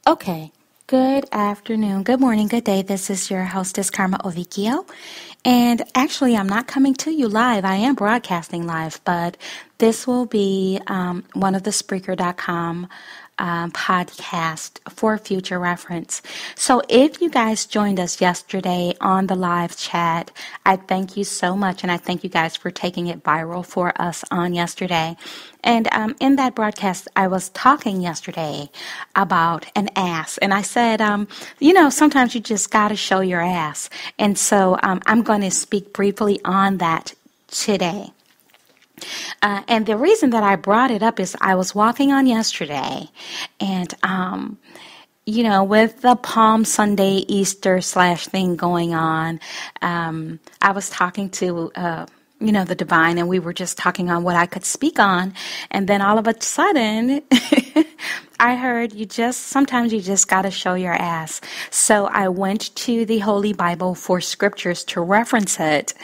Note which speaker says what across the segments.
Speaker 1: Okay. Good afternoon, good morning, good day. This is your hostess, Karma Ovikio. And actually, I'm not coming to you live. I am broadcasting live, but this will be one of the Spreaker.com podcast for future reference. So if you guys joined us yesterday on the live chat, I thank you so much, and I thank you guys for taking it viral for us on yesterday. And in that broadcast, I was talking yesterday about an ass, and I said, sometimes you just got to show your ass. And so I'm going to speak briefly on that today. And the reason that I brought it up is I was walking on yesterday, and with the Palm Sunday Easter / thing going on, I was talking to the divine, and we were just talking on what I could speak on, and then all of a sudden I heard sometimes you just got to show your ass. So I went to the Holy Bible for scriptures to reference it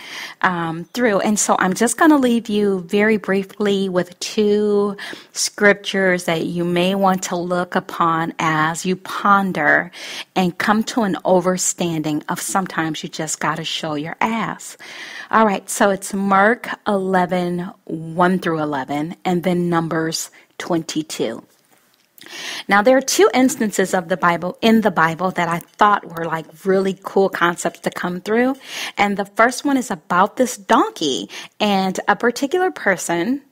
Speaker 1: through. And so I'm just going to leave you very briefly with two scriptures that you may want to look upon as you ponder and come to an understanding of sometimes you just got to show your ass. All right, so it's Mark 11, 1 through 11, and then Numbers 22. Now, there are two instances of the Bible that I thought were like really cool concepts to come through. And the first one is about this donkey and a particular person,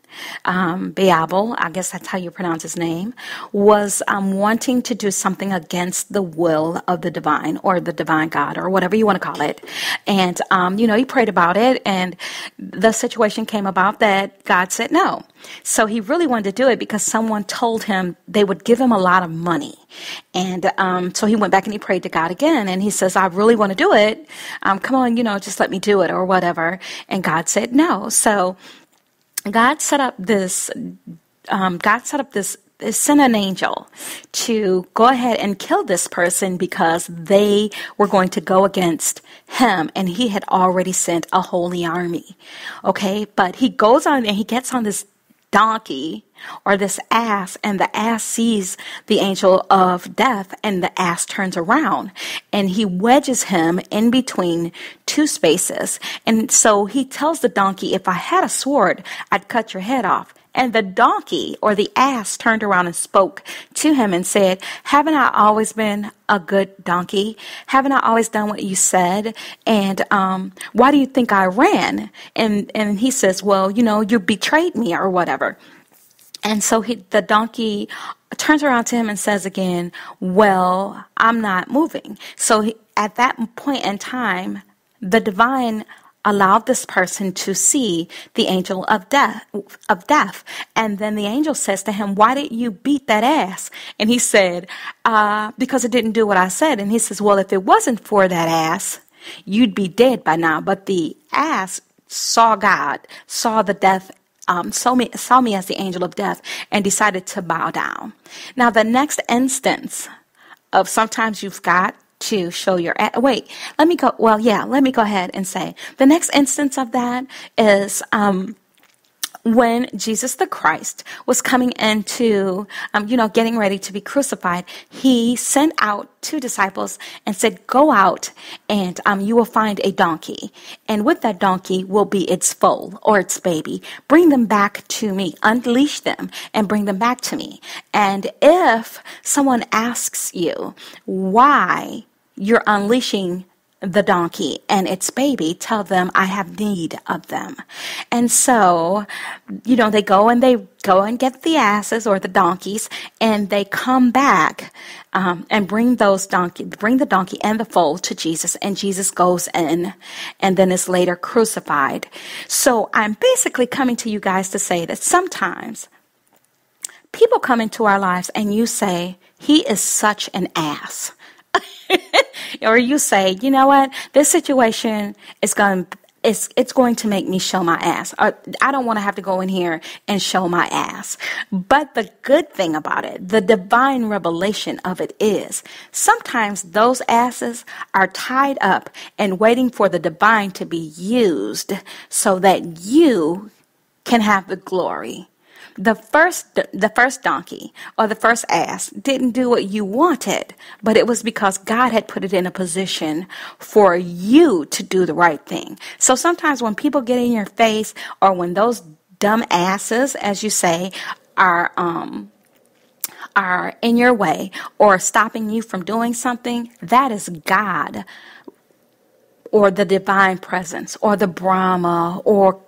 Speaker 1: Beabel, I guess that's how you pronounce his name, was wanting to do something against the will of the divine or the divine God or whatever you want to call it. And, he prayed about it, and the situation came about that God said no. So he really wanted to do it because someone told him they would give him a lot of money. And so he went back and he prayed to God again, and he says, I really want to do it. Come on, just let me do it or whatever. And God said no. So God set up this, sent an angel to go ahead and kill this person because they were going to go against him, and he had already sent a holy army. Okay, but he goes on and he gets on this donkey or this ass, and the ass sees the angel of death, and the ass turns around and he wedges him in between two spaces. And so he tells the donkey, if I had a sword, I'd cut your head off. And the donkey or the ass turned around and spoke to him and said, haven't I always been a good donkey? Haven't I always done what you said? And why do you think I ran? And he says, well, you betrayed me or whatever. And so the donkey turns around to him and says again, well, I'm not moving. So at that point in time, the divine allowed this person to see the angel of death. And then the angel says to him, why didn't you beat that ass? And he said, because it didn't do what I said. And he says, well, if it wasn't for that ass, you'd be dead by now. But the ass saw God, saw the death, saw me as the angel of death, and decided to bow down. Now, the next instance of sometimes you've got to show your let me go ahead and say the next instance of that is when Jesus the Christ was coming into, getting ready to be crucified. He sent out two disciples and said, go out and you will find a donkey. And with that donkey will be its foal or its baby. Bring them back to me. Unleash them and bring them back to me. And if someone asks you why you're unleashing the donkey and its baby, tell them I have need of them. And so, they go and get the asses or the donkeys, and they come back and bring the donkey and the foal to Jesus, and Jesus goes in and then is later crucified. So I'm basically coming to you guys to say that sometimes people come into our lives and you say, he is such an ass. Or you say, you know what, this situation is going to make me show my ass. I don't want to have to go in here and show my ass. But the good thing about it, the divine revelation of it is, sometimes those asses are tied up and waiting for the divine to be used so that you can have the glory. The first donkey or the first ass didn't do what you wanted, but it was because God had put it in a position for you to do the right thing. So sometimes when people get in your face, or when those dumb asses, as you say, are in your way or stopping you from doing something, that is God, or the divine presence, or the Brahma, or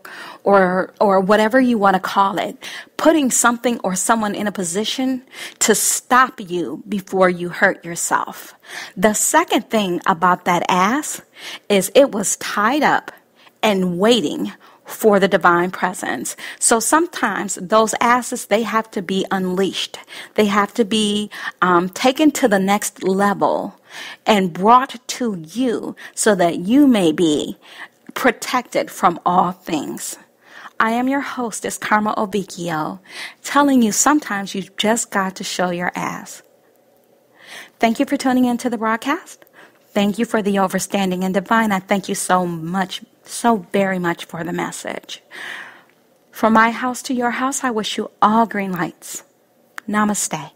Speaker 1: whatever you want to call it, putting something or someone in a position to stop you before you hurt yourself. The second thing about that ass is it was tied up and waiting for the divine presence. So sometimes those asses, they have to be unleashed. They have to be taken to the next level and brought to you so that you may be protected from all things. I am your hostess, Karma Obikio, telling you sometimes you just got to show your ass. Thank you for tuning into the broadcast. Thank you for the overstanding and divine. I thank you so much, so very much for the message. From my house to your house, I wish you all green lights. Namaste.